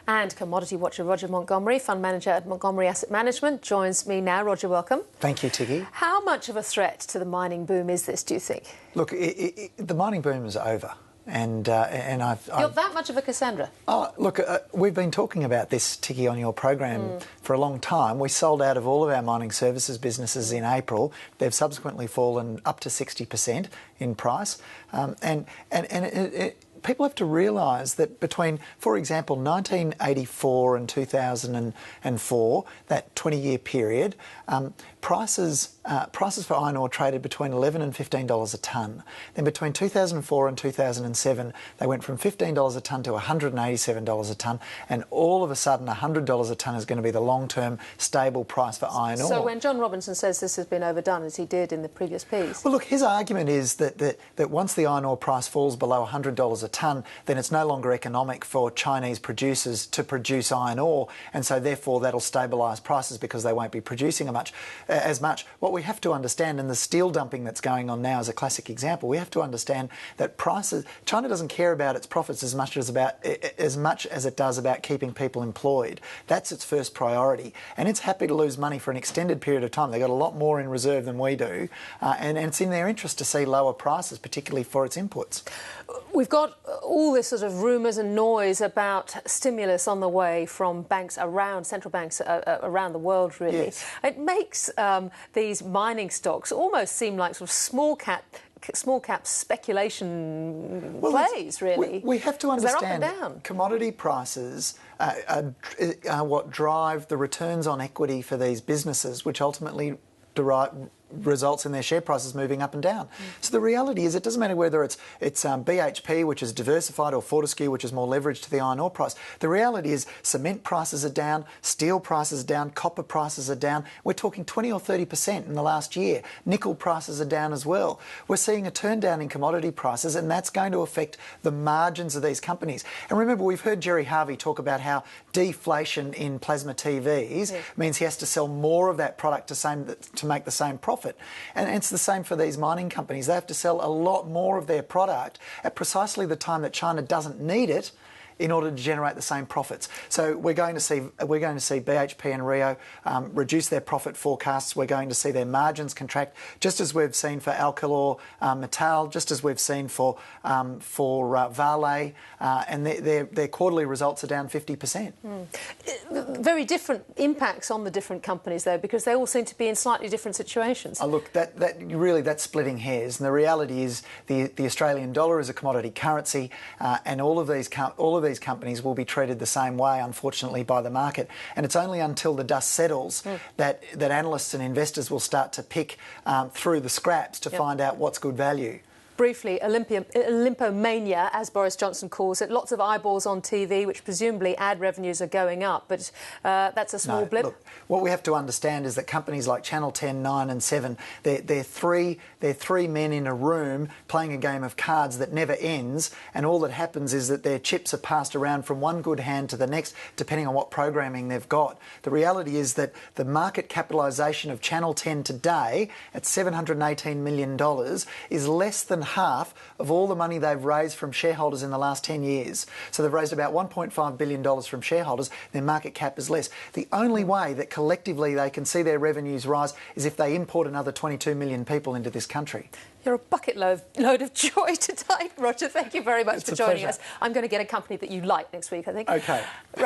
And commodity watcher Roger Montgomery, fund manager at Montgomery Asset Management, joins me now. Roger, welcome. Thank you, Tiggy. How much of a threat to the mining boom is this, do you think? Look, the mining boom is over. And I've... You're that much of a Cassandra? Oh, look, we've been talking about this, Tiggy, on your program for a long time. We sold out of all of our mining services businesses in April. They've subsequently fallen up to 60% in price. People have to realise that between, for example, 1984 and 2004, that 20-year period, prices for iron ore traded between $11 and $15 a tonne. Then between 2004 and 2007, they went from $15 a tonne to $187 a tonne, and all of a sudden $100 a tonne is going to be the long-term stable price for iron ore. So when John Robinson says this has been overdone, as he did in the previous piece... Well, look, his argument is that once the iron ore price falls below $100 a tonne, then it's no longer economic for Chinese producers to produce iron ore, and so therefore that'll stabilise prices because they won't be producing as much. What we have to understand, and the steel dumping that's going on now is a classic example, we have to understand that prices... China doesn't care about its profits as much as it does about keeping people employed. That's its first priority, and it's happy to lose money for an extended period of time. They've got a lot more in reserve than we do, and it's in their interest to see lower prices, particularly for its inputs. We've got all this sort of rumours and noise about stimulus on the way from banks around, central banks around the world, really. Yes. It makes these mining stocks almost seem like sort of small cap speculation plays, really. We have to understand they're up and down. Commodity prices are what drive the returns on equity for these businesses, which ultimately results in their share prices moving up and down. So the reality is it doesn't matter whether it's BHP, which is diversified, or Fortescue, which is more leveraged to the iron ore price. The reality is cement prices are down, steel prices are down, copper prices are down. We're talking 20 or 30% in the last year. Nickel prices are down as well. We're seeing a turn down in commodity prices, and that's going to affect the margins of these companies. And remember, we've heard Gerry Harvey talk about how deflation in plasma TVs means he has to sell more of that product to make the same profit. And it's the same for these mining companies. They have to sell a lot more of their product at precisely the time that China doesn't need it in order to generate the same profits. So we're going to see BHP and Rio reduce their profit forecasts. We're going to see their margins contract, just as we've seen for Alcalor Metal, just as we've seen for Vale, and their quarterly results are down 50%. Very different impacts on the different companies, though, because they all seem to be in slightly different situations. Oh, look, that's splitting hairs, and the reality is the Australian dollar is a commodity currency, and all of these companies will be treated the same way, unfortunately, by the market. And it's only until the dust settles that analysts and investors will start to pick through the scraps to find out what's good value. Briefly, Olympomania, as Boris Johnson calls it, lots of eyeballs on TV, which presumably ad revenues are going up, but that's a small blip. Look, what we have to understand is that companies like Channel 10, 9 and 7, they're three men in a room playing a game of cards that never ends, and all that happens is that their chips are passed around from one good hand to the next, depending on what programming they've got. The reality is that the market capitalisation of Channel 10 today, at $718 million, is less than half of all the money they've raised from shareholders in the last 10 years. So they've raised about $1.5 billion from shareholders. Their market cap is less. The only way that collectively they can see their revenues rise is if they import another 22 million people into this country. You're a bucket load of joy tonight, Roger. Thank you very much for joining us. I'm going to get a company that you like next week, I think. Okay. Right.